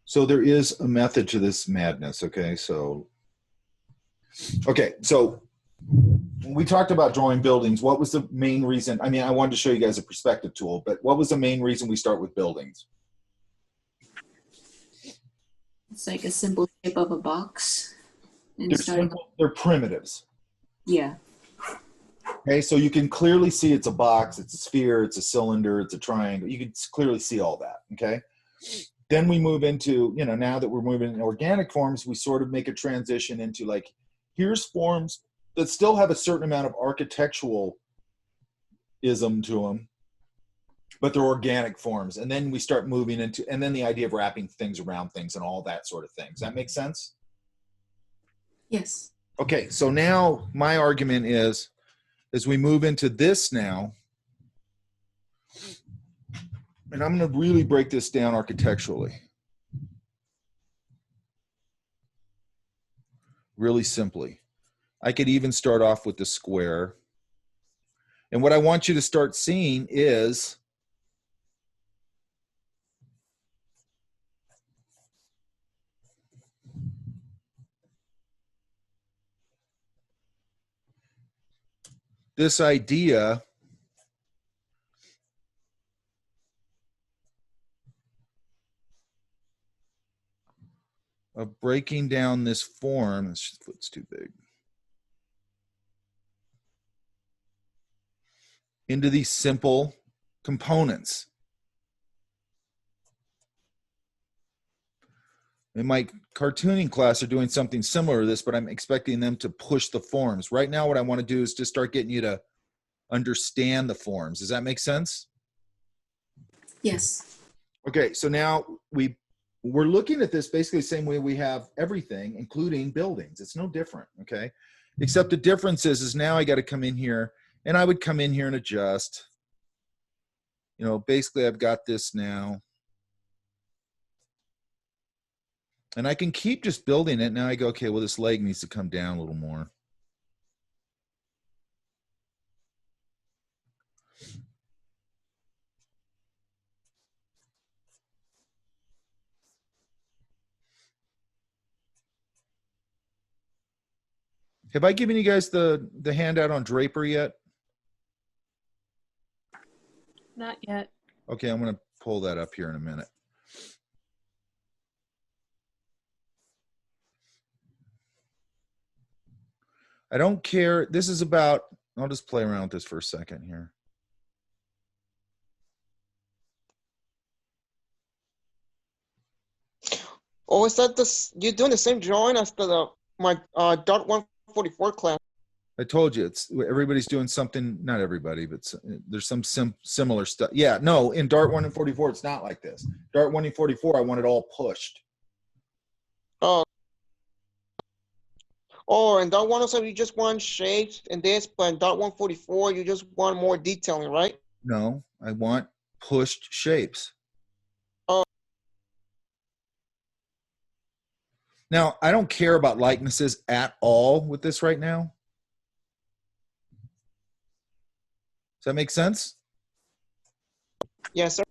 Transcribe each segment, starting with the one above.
So there is a method to this madness. Okay, so when we talked about drawing buildings, what was the main reason? I mean, I wanted to show you guys a perspective tool, but what was the main reason we start with buildings? It's like a simple shape of a box and They're starting. simple, they're primitives. Yeah. Okay, so you can clearly see it's a box, it's a sphere, it's a cylinder, it's a triangle. You can clearly see all that. Okay. Then we move into, now that we're moving in organic forms, we sort of make a transition into like, here's forms that still have a certain amount of architectural ism to them, but they're organic forms. And then we start moving into, and then the idea of wrapping things around things and all that sort of thing. Does that make sense? Yes. Okay, so now my argument is, as we move into this now, and I'm going to really break this down architecturally. Really simply. I could even start off with the square. And what I want you to start seeing is this idea of breaking down this form. This foot's too big. Into these simple components. In my cartooning class, are doing something similar to this, but I'm expecting them to push the forms. Right now, what I want to do is just start getting you to understand the forms. Does that make sense? Yes. Okay, so now we're looking at this basically the same way we have everything, including buildings. It's no different, okay? Except the difference is now I got to come in here, and I would come in here and adjust. Basically I've got this now. And I can keep just building it. Now I go, okay, well, this leg needs to come down a little more. Have I given you guys the handout on Draper yet? Not yet. Okay, I'm going to pull that up here in a minute. I don't care. This is about, I'll just play around with this for a second here. Oh, is that this? You're doing the same drawing as my Dart 144 class? I told you, everybody's doing something. Not everybody, but there's some similar stuff. Yeah, no, in Dart 144, it's not like this. Dart 144, I want it all pushed. Oh. Oh, and Dart 107, you just want shapes and this, but in Dart 144, you just want more detailing, right? No, I want pushed shapes. Oh. Now, I don't care about likenesses at all with this right now. Does that make sense? Yes, sir.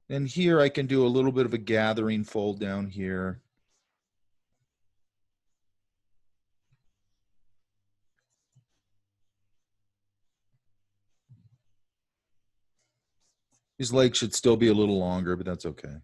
And here I can do a little bit of a gathering fold down here. His legs should still be a little longer, but that's okay.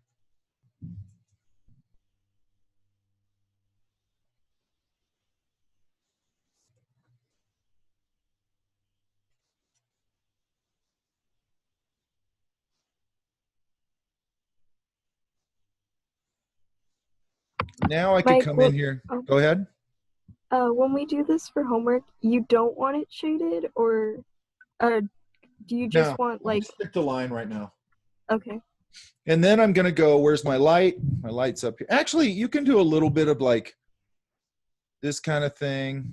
Now I could come in here. Go ahead. When we do this for homework, you don't want it shaded, or do you just want like stick the line right now? Okay. And then I'm gonna go, where's my light? My light's up here. Actually, you can do a little bit of like this kind of thing.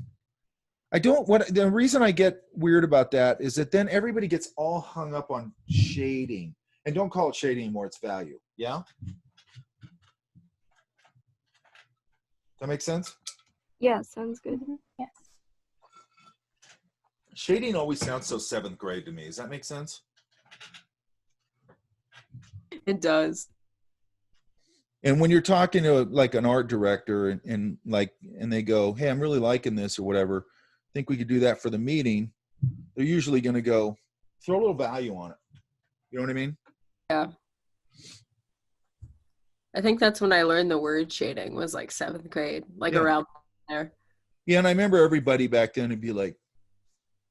The reason I get weird about that is that then everybody gets all hung up on shading. And don't call it shading anymore, it's value. Yeah? That make sense? Yeah, sounds good. Yes. Shading always sounds so 7th grade to me. Does that make sense? It does. And when you're talking to like an art director and they go, hey, I'm really liking this or whatever, think we could do that for the meeting, they're usually going to go throw a little value on it. You know what I mean? Yeah. I think that's when I learned the word shading, was like 7th grade, like Yeah. around there. Yeah, and I remember everybody back then would be like,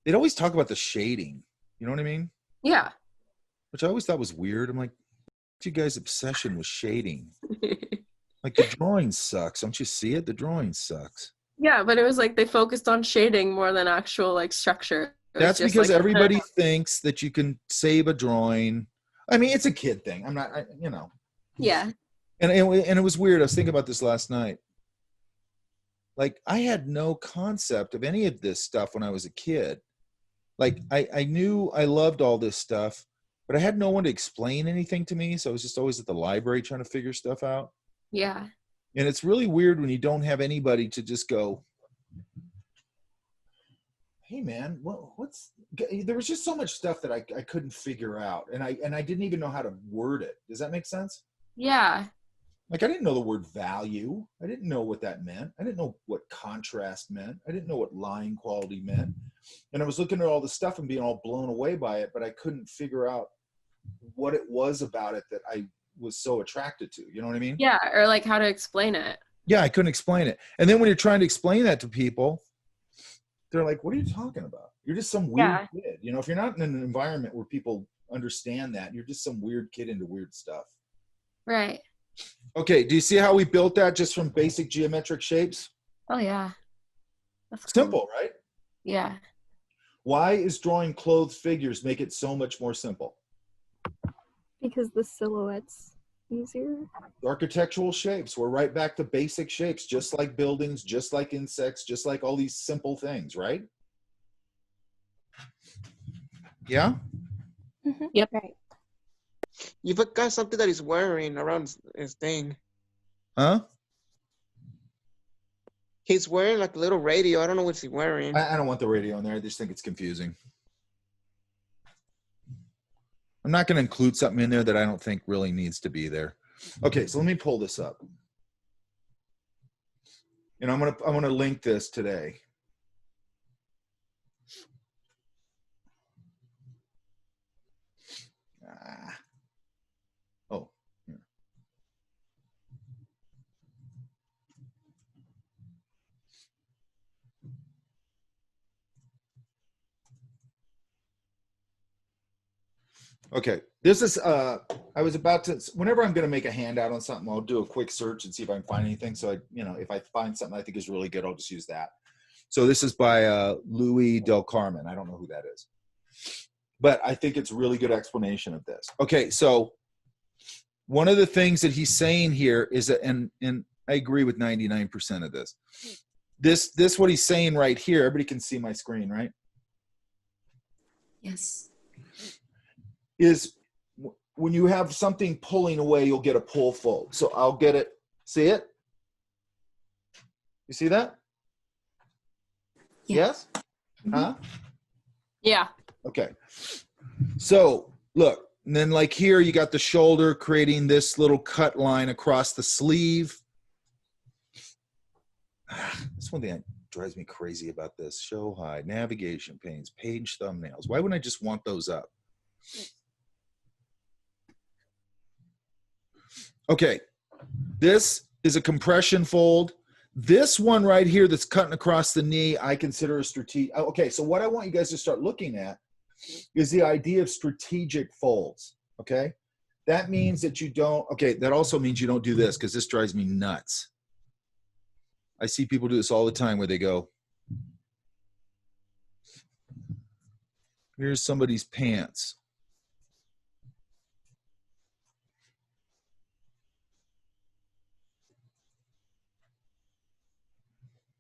they'd always talk about the shading. You know what I mean? Yeah. Which I always thought was weird. I'm like, what's you guys' obsession with shading? Like, the drawing sucks. Don't you see it? The drawing sucks. Yeah, but it was like they focused on shading more than actual like structure. It was That's just because like, everybody thinks that you can save a drawing. I mean, it's a kid thing. I'm not, you know. Yeah. And it was weird. I was thinking about this last night. Like, I had no concept of any of this stuff when I was a kid. Like, I knew I loved all this stuff, but I had no one to explain anything to me. So I was just always at the library trying to figure stuff out. Yeah. And it's really weird when you don't have anybody to just go, hey man, what's, there was just so much stuff that I couldn't figure out. And I didn't even know how to word it. Does that make sense? Yeah. Like, I didn't know the word value. I didn't know what that meant. I didn't know what contrast meant. I didn't know what line quality meant. And I was looking at all the stuff and being all blown away by it, but I couldn't figure out what it was about it that I was so attracted to. You know what I mean? Yeah. Or like how to explain it. Yeah, I couldn't explain it. And then when you're trying to explain that to people, they're like, what are you talking about? You're just some weird kid. You know, if you're not in an environment where people understand that, you're just some weird kid into weird stuff. Right. Okay, do you see how we built that just from basic geometric shapes? Oh yeah. That's cool. Simple, right? Yeah. Why is drawing clothed figures make it so much more simple? Because the silhouette's easier. Architectural shapes. We're right back to basic shapes, just like buildings, just like insects, just like all these simple things, right? Yeah? Yep. Right. You forgot something that he's wearing around his thing. Huh? He's wearing like a little radio. I don't know what he's wearing. I don't want the radio in there. I just think it's confusing. I'm not going to include something in there that I don't think really needs to be there. Okay, so let me pull this up. And I'm gonna link this today. Oh. Here. Okay, this is, I was about to, whenever I'm going to make a handout on something, I'll do a quick search and see if I can find anything. So, if I find something I think is really good, I'll just use that. So this is by Louis Del Carmen. I don't know who that is, but I think it's a really good explanation of this. Okay, so one of the things that he's saying here is that, and I agree with 99% of this. This what he's saying right here, everybody can see my screen, right? Yes. Is when you have something pulling away, you'll get a pull fold. So I'll get it. See it? You see that? Yeah. Yes? Mhm. Huh? Yeah. Okay. So look, and then like here, you got the shoulder creating this little cut line across the sleeve. That's one thing that drives me crazy about this. Show hide, navigation panes, page thumbnails. Why wouldn't I just want those up? Okay, this is a compression fold. This one right here that's cutting across the knee, I consider a strategic. Okay, so what I want you guys to start looking at is the idea of strategic folds, okay? That means that you don't, okay, that also means you don't do this because this drives me nuts. I see people do this all the time where they go, here's somebody's pants.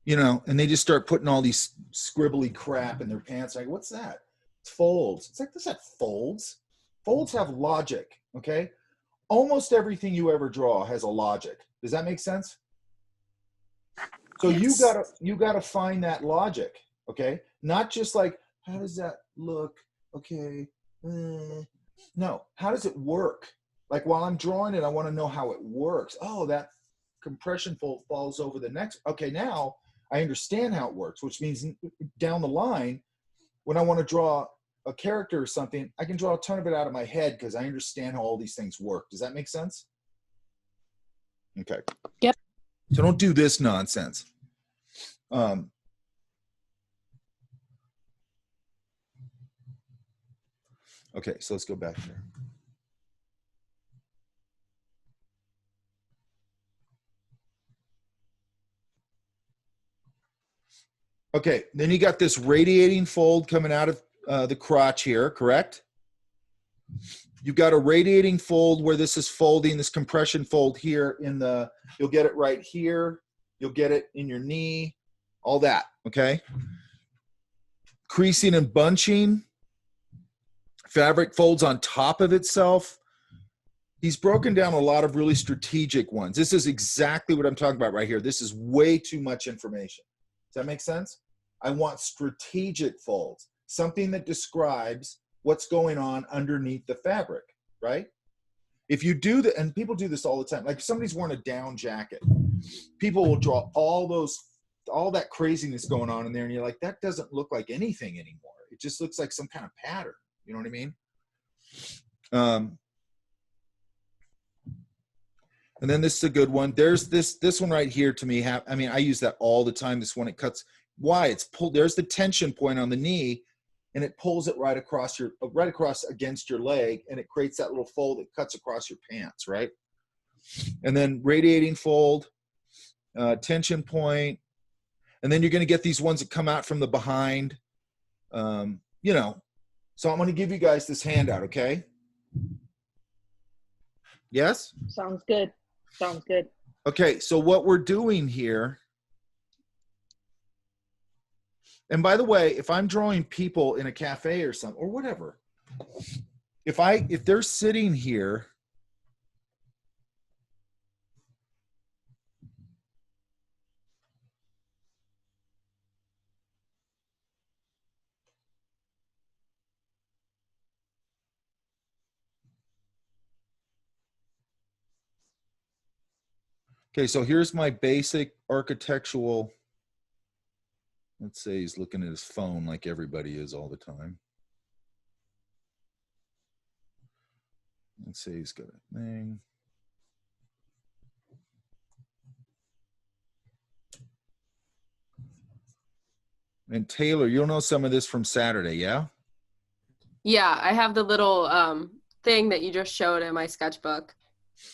And they just start putting all these scribbly crap in their pants. Like, what's that? It's folds. It's like, this that folds. Folds have logic, okay? Almost everything you ever draw has a logic. Does that make sense? So Yes. you gotta find that logic, okay? Not just like, how does that look? Okay. No, how does it work? Like while I'm drawing it, I want to know how it works. Oh, that compression fold falls over the next. Okay, now I understand how it works, which means down the line, when I want to draw a character or something, I can draw a ton of it out of my head because I understand how all these things work. Does that make sense? Okay. Yep. So don't do this nonsense. Okay, so let's go back here. Okay, then you got this radiating fold coming out of the crotch here, correct? You've got a radiating fold where this is folding, this compression fold here in the, you'll get it right here. You'll get it in your knee, all that, okay? Creasing and bunching. Fabric folds on top of itself. He's broken down a lot of really strategic ones. This is exactly what I'm talking about right here. This is way too much information. Does that make sense? I want strategic folds, something that describes what's going on underneath the fabric, right? If you do that, and people do this all the time, like if somebody's wearing a down jacket, people will draw all that craziness going on in there, and you're like, that doesn't look like anything anymore. It just looks like some kind of pattern. You know what I mean? And then this is a good one. There's this one right here to me. I mean, I use that all the time. This one, it cuts. Why? It's pulled. There's the tension point on the knee, and it pulls it right across against your leg, and it creates that little fold that cuts across your pants, right? And then radiating fold, tension point, and then you're going to get these ones that come out from the behind. You know, so I'm going to give you guys this handout, okay? Yes? Sounds good. Sounds good. Okay, so what we're doing here, and by the way, if I'm drawing people in a cafe or something, or whatever, if they're sitting here, okay, so here's my basic architectural. Let's say he's looking at his phone like everybody is all the time. Let's say he's got a thing. And Taylor, you'll know some of this from Saturday, yeah? Yeah, I have the little thing that you just showed in my sketchbook.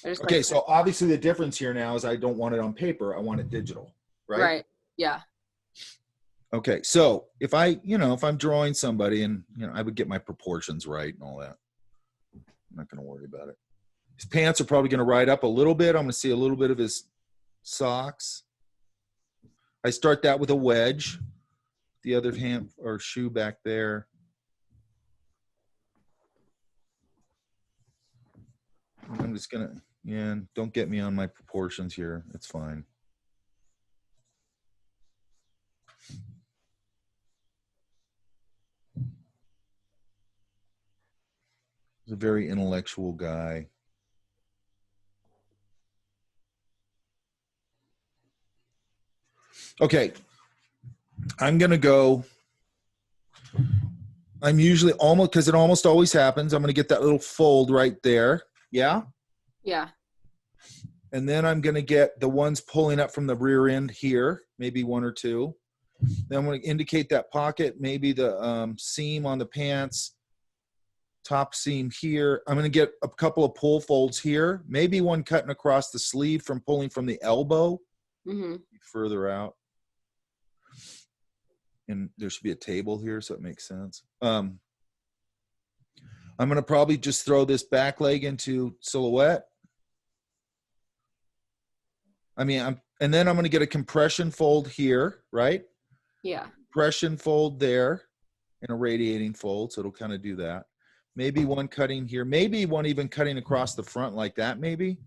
Okay, so obviously the difference here now is I don't want it on paper. I want it digital, right? Right. Yeah. Okay, so if I'm drawing somebody and, I would get my proportions right and all that. I'm not going to worry about it. His pants are probably going to ride up a little bit. I'm going to see a little bit of his socks. I start that with a wedge. The other hand or shoe back there. I'm just going to, don't get me on my proportions here. It's fine. He's a very intellectual guy. Okay. I'm going to go. I'm usually almost, because it almost always happens, I'm going to get that little fold right there. Yeah? Yeah. And then I'm going to get the ones pulling up from the rear end here, maybe one or two. Then I'm going to indicate that pocket, maybe the seam on the pants, top seam here. I'm going to get a couple of pull folds here, maybe one cutting across the sleeve from pulling from the elbow, further out. And there should be a table here, so it makes sense. I'm going to probably just throw this back leg into silhouette. And then I'm going to get a compression fold here, right? Yeah. Compression fold there and a radiating fold, so it'll kind of do that. Maybe one cutting here, maybe one even cutting across the front like that, maybe.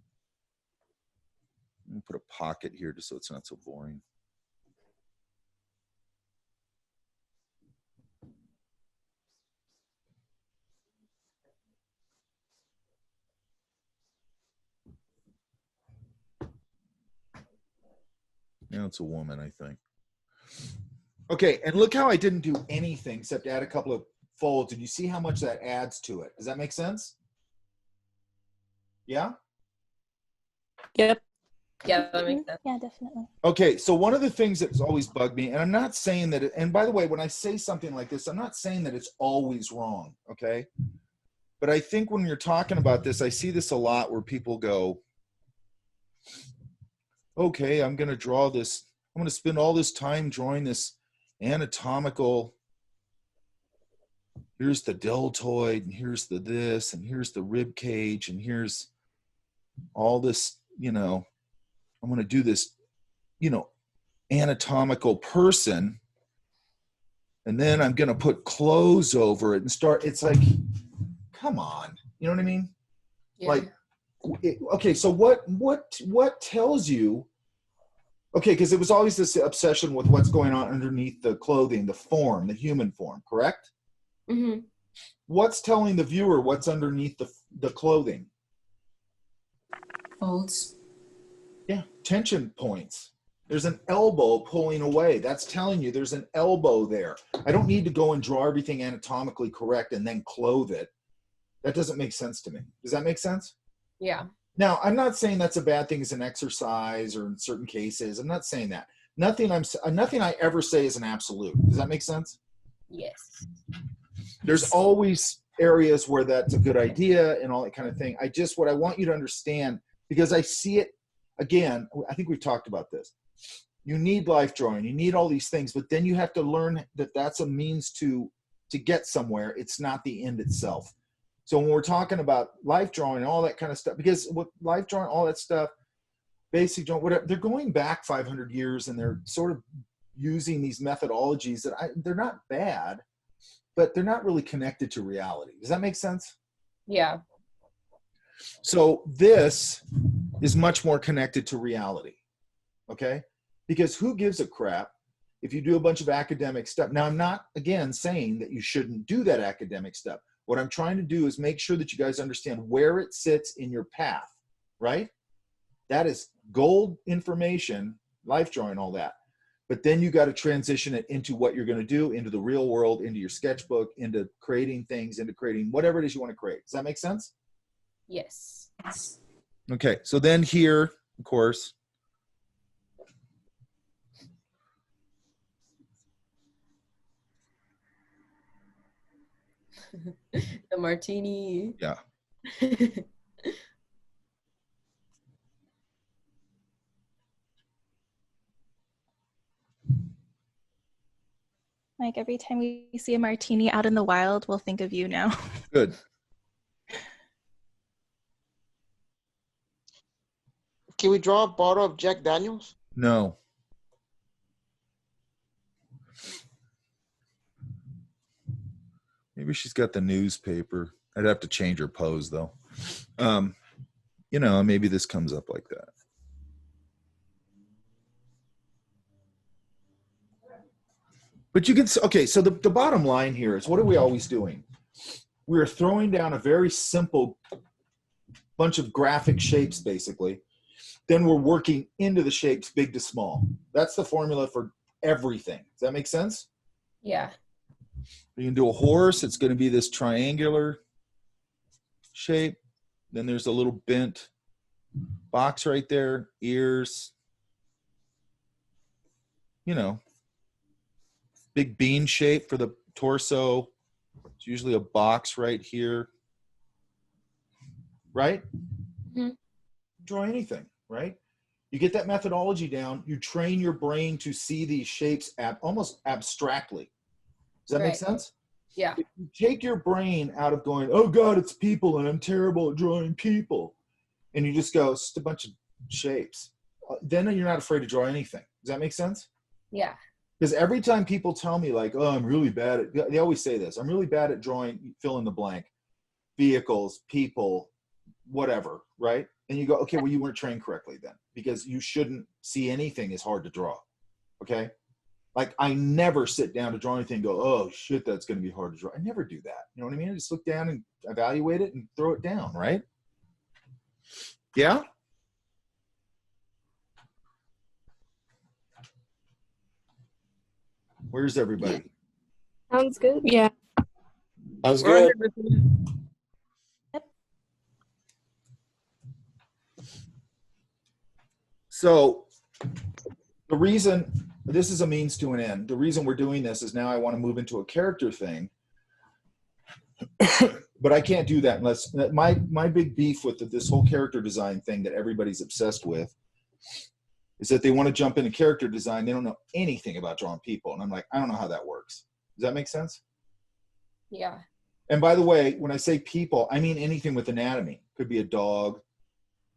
I'm going to put a pocket here just so it's not so boring. Now it's a woman, I think. Okay, and look how I didn't do anything except add a couple of folds. And you see how much that adds to it. Does that make sense? Yeah? Yep. Yeah, that makes sense. Yeah, definitely. Okay, so one of the things that's always bugged me, and I'm not saying that, and by the way, when I say something like this, I'm not saying that it's always wrong, okay? But I think when you're talking about this, I see this a lot where people go, okay, I'm going to draw this, I'm going to spend all this time drawing this anatomical, here's the deltoid, and here's the this, and here's the rib cage, and here's all this, you know, I'm going to do this, you know, anatomical person, and then I'm going to put clothes over it and start. It's like, come on, you know what I mean? Yeah. Like, okay, so what tells you? Okay, because it was always this obsession with what's going on underneath the clothing, the form, the human form, correct? Mm-hmm. What's telling the viewer what's underneath the clothing? Folds. Yeah, tension points. There's an elbow pulling away. That's telling you there's an elbow there. I don't need to go and draw everything anatomically correct and then clothe it. That doesn't make sense to me. Does that make sense? Yeah. Now, I'm not saying that's a bad thing as an exercise or in certain cases. I'm not saying that. Nothing I ever say is an absolute. Does that make sense? Yes. There's always areas where that's a good idea and all that kind of thing. What I want you to understand, because I see it, again, I think we've talked about this. You need life drawing. You need all these things, but then you have to learn that that's a means to get somewhere. It's not the end itself. So when we're talking about life drawing and all that kind of stuff, because with life drawing, all that stuff, basic drawing, whatever, they're going back 500 years and they're sort of using these methodologies that they're not bad, but they're not really connected to reality. Does that make sense? Yeah. So this is much more connected to reality, okay? Because who gives a crap if you do a bunch of academic stuff? Now, I'm not, again, saying that you shouldn't do that academic stuff. What I'm trying to do is make sure that you guys understand where it sits in your path, right? That is gold information, life drawing, all that. But then you got to transition it into what you're going to do, into the real world, into your sketchbook, into creating things, into creating whatever it is you want to create. Does that make sense? Yes. Okay, so then here, of course, The martini. yeah. Like every time we see a martini out in the wild, we'll think of you now. Good. Can we draw a bottle of Jack Daniels? No. Maybe she's got the newspaper. I'd have to change her pose though. You know, maybe this comes up like that. But you can, okay, so the bottom line here is, what are we always doing? We're throwing down a very simple bunch of graphic shapes, basically. Then we're working into the shapes, big to small. That's the formula for everything. Does that make sense? Yeah. You can do a horse. It's going to be this triangular shape. Then there's a little bent box right there, ears, you know, big bean shape for the torso. It's usually a box right here, right? Mm-hmm. Draw anything, right? You get that methodology down, you train your brain to see these shapes almost abstractly. Does that make sense? Yeah. If you take your brain out of going, oh God, it's people and I'm terrible at drawing people, and you just go, it's just a bunch of shapes, then you're not afraid to draw anything. Does that make sense? Yeah. Because every time people tell me like, oh, I'm really bad at, they always say this, I'm really bad at drawing, fill in the blank, vehicles, people, whatever, right? And you go, okay, well, you weren't trained correctly then, because you shouldn't see anything as hard to draw, okay? Like, I never sit down to draw anything and go, oh, shit, that's going to be hard to draw. I never do that. You know what I mean? I just look down and evaluate it and throw it down, right? Yeah? Where's everybody? Sounds good. Yeah. Sounds We're good. under review. So the reason, this is a means to an end. The reason we're doing this is now I want to move into a character thing. But I can't do that unless, my big beef with this whole character design thing that everybody's obsessed with is that they want to jump into character design. They don't know anything about drawing people. And I'm like, I don't know how that works. Does that make sense? Yeah. And by the way, when I say people, I mean anything with anatomy. Could be a dog,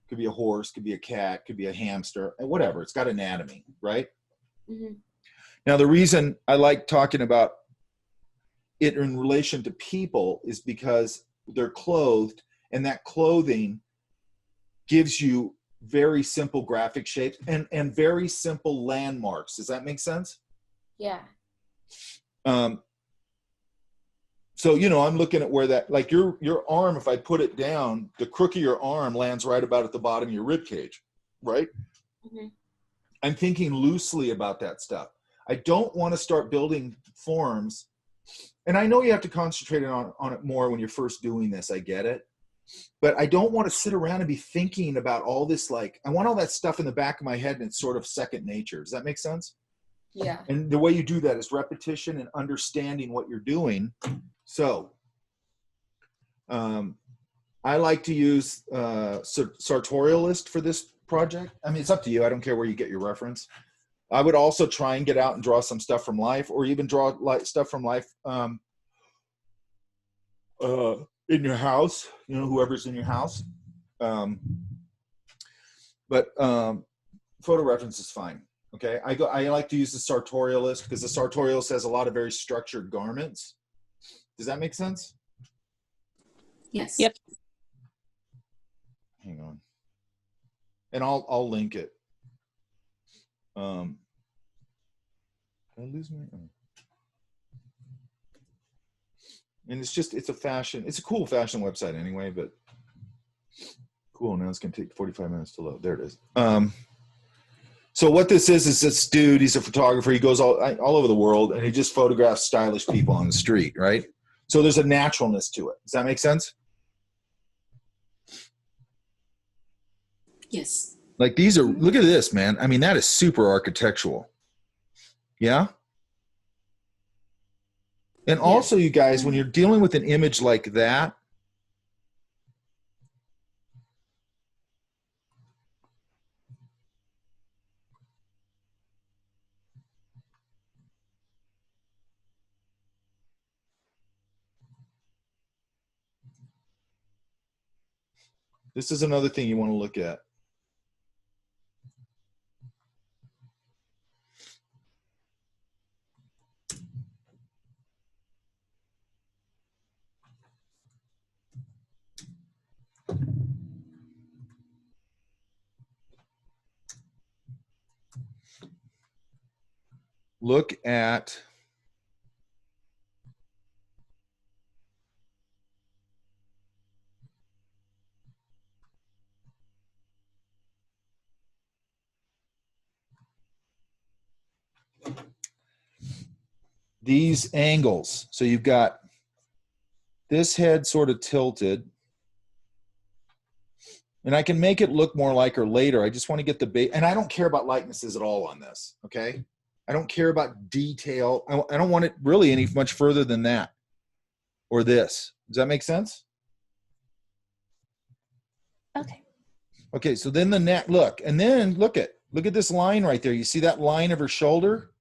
could be a horse, could be a cat, could be a hamster, and whatever. It's got anatomy, right? Mm-hmm. Now, the reason I like talking about it in relation to people is because they're clothed, and that clothing gives you very simple graphic shapes and very simple landmarks. Does that make sense? Yeah. So, you know, I'm looking at where that, like your arm, if I put it down, the crook of your arm lands right about at the bottom of your rib cage, right? Mm-hmm. I'm thinking loosely about that stuff. I don't want to start building forms. And I know you have to concentrate on it more when you're first doing this. I get it. But I don't want to sit around and be thinking about all this. Like, I want all that stuff in the back of my head and it's sort of second nature. Does that make sense? Yeah. And the way you do that is repetition and understanding what you're doing. So I like to use Sartorialist for this project. I mean, it's up to you. I don't care where you get your reference. I would also try and get out and draw some stuff from life, or even draw stuff from life in your house, you know, whoever's in your house. But photo reference is fine. Okay, I like to use the Sartorialist because the Sartorialist has a lot of very structured garments. Does that make sense? Yes. Yep. Hang on. And I'll link it. Did I lose my? Oh. And it's a fashion. It's a cool fashion website anyway. But cool. Now it's gonna take 45 minutes to load. There it is. So what this is this dude. He's a photographer. He goes all over the world, and he just photographs stylish people on the street, right? So there's a naturalness to it. Does that make sense? Yes. Like these are, look at this, man. I mean, that is super architectural. Yeah? And also, you guys, when you're dealing with an image like that, this is another thing you want to look at. Look at these angles. So you've got this head sort of tilted. And I can make it look more like her later. I just want to get the base. And I don't care about likenesses at all on this, okay? I don't care about detail. I don't want it really any much further than that or this. Does that make sense? Okay. Okay, so then the neck, look, and then look at this line right there. You see that line of her shoulder?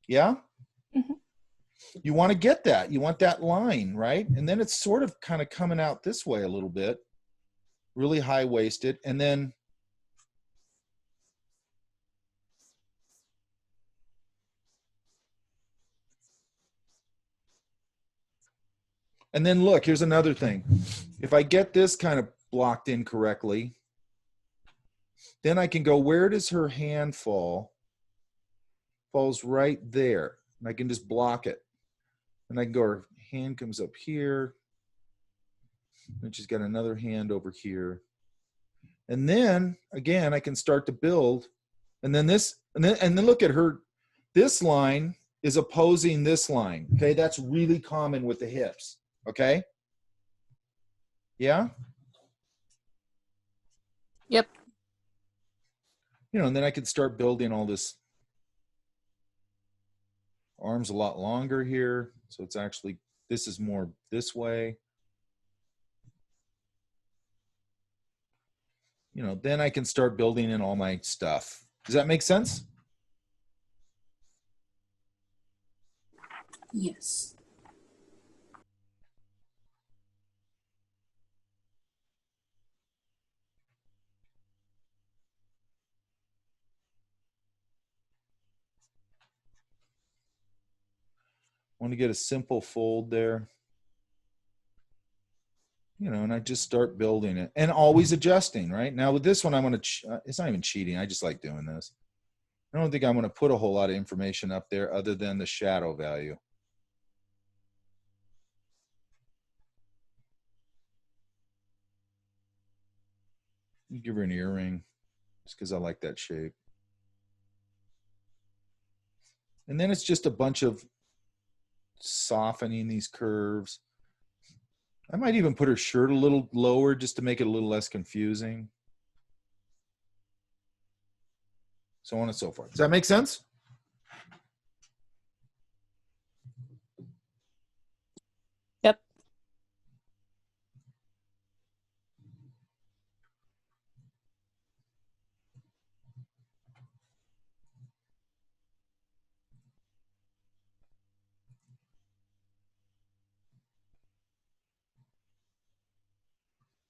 Yeah? Mhm. You want to get that. You want that line, right? And then it's sort of kind of coming out this way a little bit, really high-waisted. And then look, here's another thing. If I get this kind of blocked in correctly, then I can go, where does her hand fall? Falls right there. And I can just block it. And I can go, her hand comes up here. And she's got another hand over here. And then, again, I can start to build. And then this And then look at her. This line is opposing this line. Okay, that's really common with the hips. Okay. Yeah. Yep. And then I could start building all this. Arms a lot longer here, so it's actually, this is more this way. Then I can start building in all my stuff. Does that make sense? Yes. Want to get a simple fold there. And I just start building it and always adjusting, right? Now with this one, I'm going to, it's not even cheating. I just like doing this. I don't think I'm going to put a whole lot of information up there other than the shadow value. Give her an earring just because I like that shape. And then it's just a bunch of softening these curves. I might even put her shirt a little lower just to make it a little less confusing. So on and so forth. Does that make sense? Yep.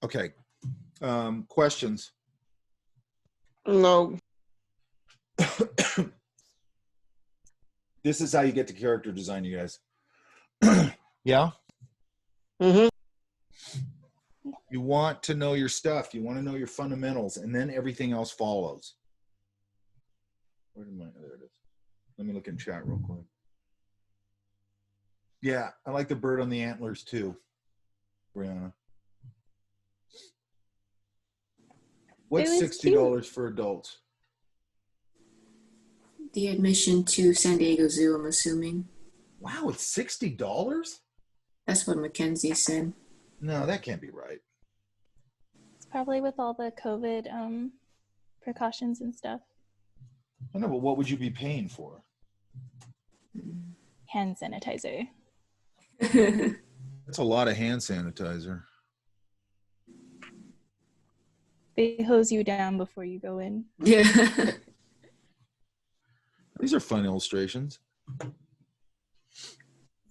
Okay. Questions? No. This is how you get to character design, you guys. Yeah? Mm-hmm. You want to know your stuff. You want to know your fundamentals, and then everything else follows. Where did my, there it is. Let me look in chat real quick. Yeah, I like the bird on the antlers too, Brianna. What's It was $60 for adults? The admission to San Diego Zoo, I'm assuming. Wow, it's $60? That's what Mackenzie said. No, that can't be right. It's probably with all the COVID precautions and stuff. I know, but what would you be paying for? Hand sanitizer. That's a lot of hand sanitizer. They hose you down before you go in. Yeah. These are fun illustrations.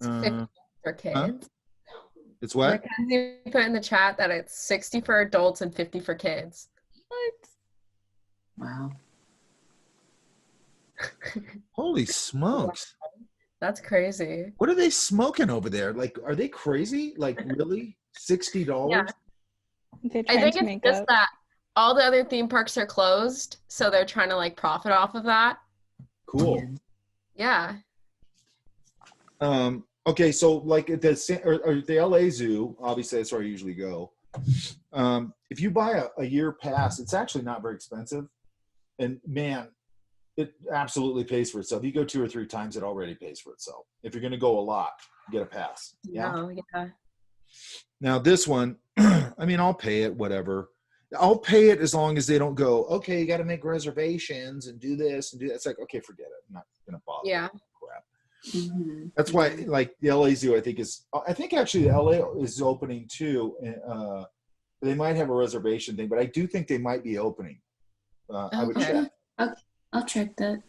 For kids. It's what? Mackenzie put in the chat that it's 60 for adults and 50 for kids. What? Wow. Holy smokes. That's crazy. What are they smoking over there? Like, are they crazy? Like, really? $60? Yeah. They're I trying think to it's make just up. that all the other theme parks are closed, so they're trying to like profit off of that. Cool. Yeah. Okay, so like at the LA Zoo, obviously that's where I usually go. If you buy a year pass, it's actually not very expensive. And man, it absolutely pays for itself. You go 2 or 3 times, it already pays for itself. If you're going to go a lot, get a pass. Yeah. Oh, yeah. Now this one, I mean, I'll pay it, whatever. I'll pay it as long as they don't go, okay, you got to make reservations and do this and do that. It's like, okay, forget it. I'm not going to bother. Yeah. Crap. Mm-hmm. That's why, like the LA Zoo, I think actually the LA is opening too. They might have a reservation thing, but I do think they might be opening. I would Okay. check. I'll check that.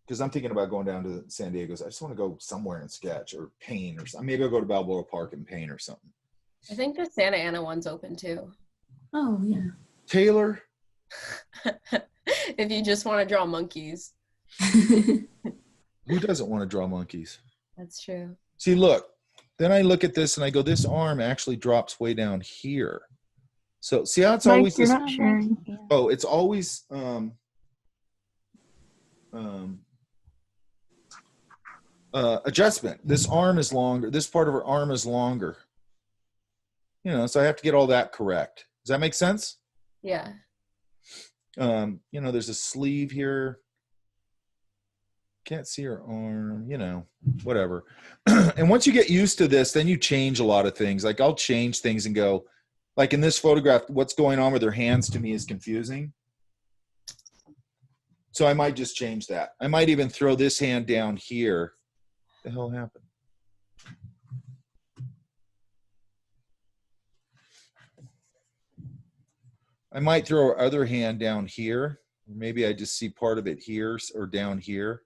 Because I'm thinking about going down to San Diego. I just want to go somewhere and sketch or paint or something. Maybe I'll go to Balboa Park and paint or something. I think the Santa Ana one's open too. Oh, yeah. Taylor, If you just want to draw monkeys. who doesn't want to draw monkeys? That's true. See, look. Then I look at this and I go, this arm actually drops way down here. So see how it's Mike, always you're this. not sharing. Yeah. Oh, it's always adjustment. This arm is longer. This part of her arm is longer. So I have to get all that correct. Does that make sense? Yeah. You know, there's a sleeve here. Can't see her arm, you know, whatever. And once you get used to this, then you change a lot of things. Like I'll change things and go, like in this photograph, what's going on with her hands to me is confusing. So I might just change that. I might even throw this hand down here. What the hell happened? I might throw her other hand down here. Maybe I just see part of it here or down here.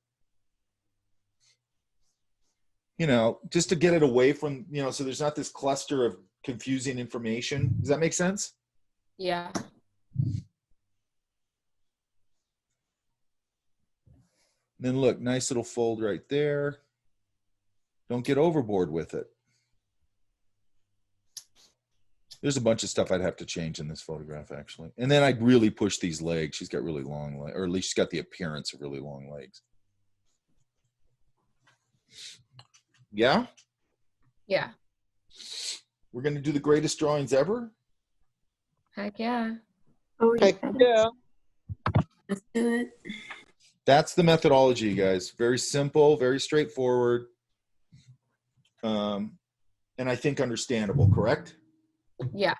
You know, just to get it away from, you know, so there's not this cluster of confusing information. Does that make sense? Yeah. Then look, nice little fold right there. Don't get overboard with it. There's a bunch of stuff I'd have to change in this photograph, actually. And then I'd really push these legs. She's got really long legs, or at least she's got the appearance of really long legs. Yeah? Yeah. We're going to do the greatest drawings ever? Heck yeah. Oh, Heck, yeah. Let's do it. That's the methodology, you guys. Very simple, very straightforward. And I think understandable, correct? Yeah.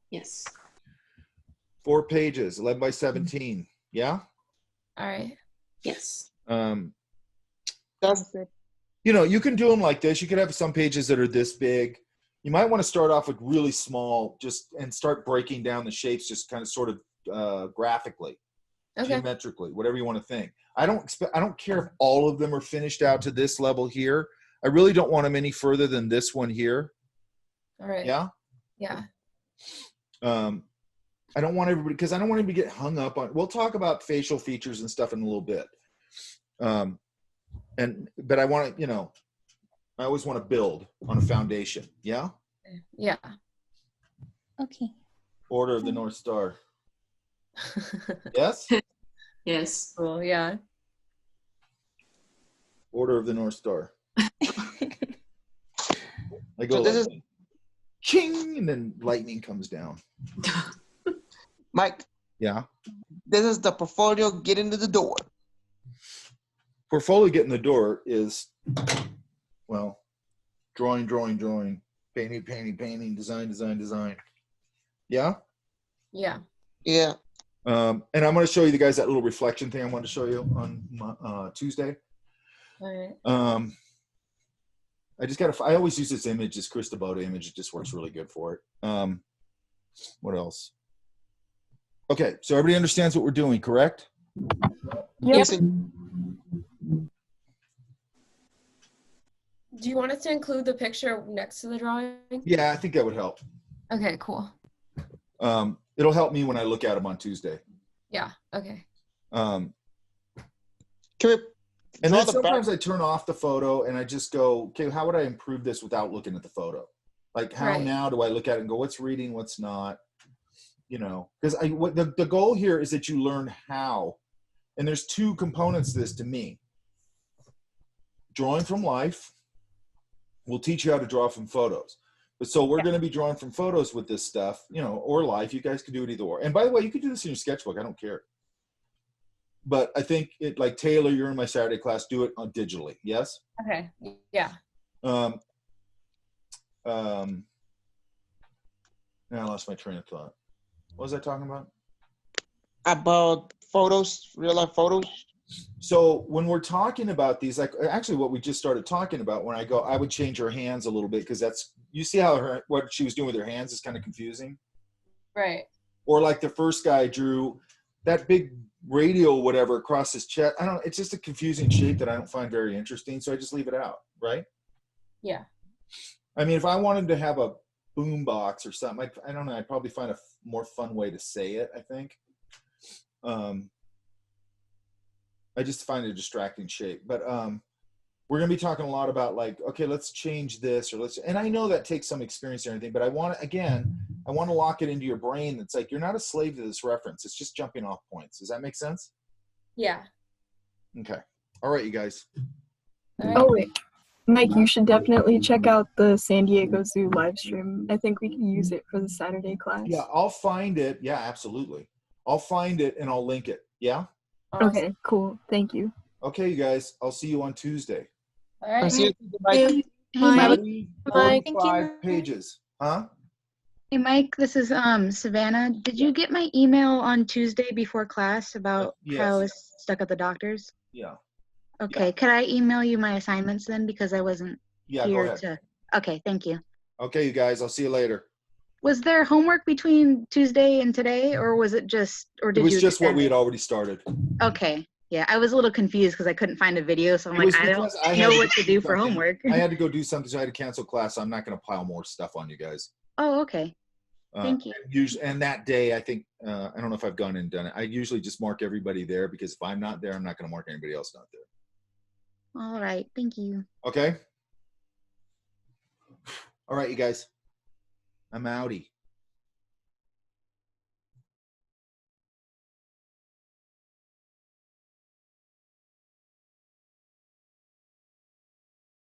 Yes. 4 pages, 11 by 17. Yeah? All right. Yes. That's Sounds good. You know, you can do them like this. You could have some pages that are this big. You might want to start off with really small, just and start breaking down the shapes, just kind of sort of graphically, Okay. geometrically, whatever you want to think. I don't care if all of them are finished out to this level here. I really don't want them any further than this one here. All right. Yeah. Yeah. I don't want everybody, because I don't want anybody to get hung up on. We'll talk about facial features and stuff in a little bit. But I want to, you know, I always want to build on a foundation. Yeah. Yeah. Okay. Order of the North Star. Yes. Yes. Cool. Yeah. Order of the North Star. I go So this like, ching, and then lightning comes down. Mike, Yeah. this is the portfolio. Get into the door. Portfolio get in the door is, well, drawing, painting, design. Yeah. Yeah. Yeah. And I'm going to show you the guys that little reflection thing I wanted to show you on Tuesday. All right. I always use this image, this Cristobal image. It just works really good for it. What else? Okay, so everybody understands what we're doing, correct? Yep. Listen, Do you want us to include the picture next to the drawing? Yeah, I think that would help. Okay, cool. It'll help me when I look at them on Tuesday. Yeah. Okay. Um, can we and draw then the back? sometimes I turn off the photo and I just go, okay, how would I improve this without looking at the photo? Like how Right. now do I look at it and go, what's reading, what's not? You know, because the goal here is that you learn how. And there's 2 components to this to me. Drawing from life will teach you how to draw from photos. But so we're going to be drawing from photos with this stuff, you know, or life. You guys could do it either or. And by the way, you could do this in your sketchbook. I don't care. But I think it, like Taylor, you're in my Saturday class, do it on digitally. Yes? Okay. Yeah. Now I lost my train of thought. What was I talking about? About photos, real life photos. So when we're talking about these, like actually what we just started talking about, when I would change her hands a little bit, because that's, you see how what she was doing with her hands is kind of confusing. Right. Or like the first guy drew that big radial whatever across his chest. I don't, it's just a confusing shape that I don't find very interesting. So I just leave it out, right? Yeah. I mean, if I wanted to have a boom box or something, I don't know, I'd probably find a more fun way to say it, I think. I just find it a distracting shape. But we're going to be talking a lot about like, okay, let's change this, or let's, and I know that takes some experience or anything, but I want to lock it into your brain. It's like, you're not a slave to this reference. It's just jumping off points. Does that make sense? Yeah. Okay. All right, you guys. All right. Oh wait, Mike, you should definitely check out the San Diego Zoo live stream. I think we can use it for the Saturday class. Yeah, I'll find it. Yeah, absolutely. I'll find it and I'll link it. Yeah. Okay, cool. Thank you. Okay, you guys. I'll see you on Tuesday. All right. See you, Mike. Hey, Mike. 45 pages. Huh? Hey, Mike. This is Savannah. Did you get my email on Tuesday before class about Yes. how I was stuck at the doctor's? Yeah. Okay. Could I email you my assignments then because I wasn't Yeah. Go here ahead. to? Okay. Thank you. Okay, you guys. I'll see you later. Was there homework between Tuesday and today, or was it just, or It did was you just what extend we it? had already started. Okay. Yeah, I was a little confused because I couldn't find a video, so I'm It like, was I don't because I had know to what to do for something. homework. I had to go do something, so I had to cancel class. So I'm not going to pile more stuff on you guys. Oh, okay. Thank you. Usually, and that day, I think I don't know if I've gone and done it. I usually just mark everybody there because if I'm not there, I'm not going to mark anybody else not there. All right. Thank you. Okay. All right, you guys. I'm outie.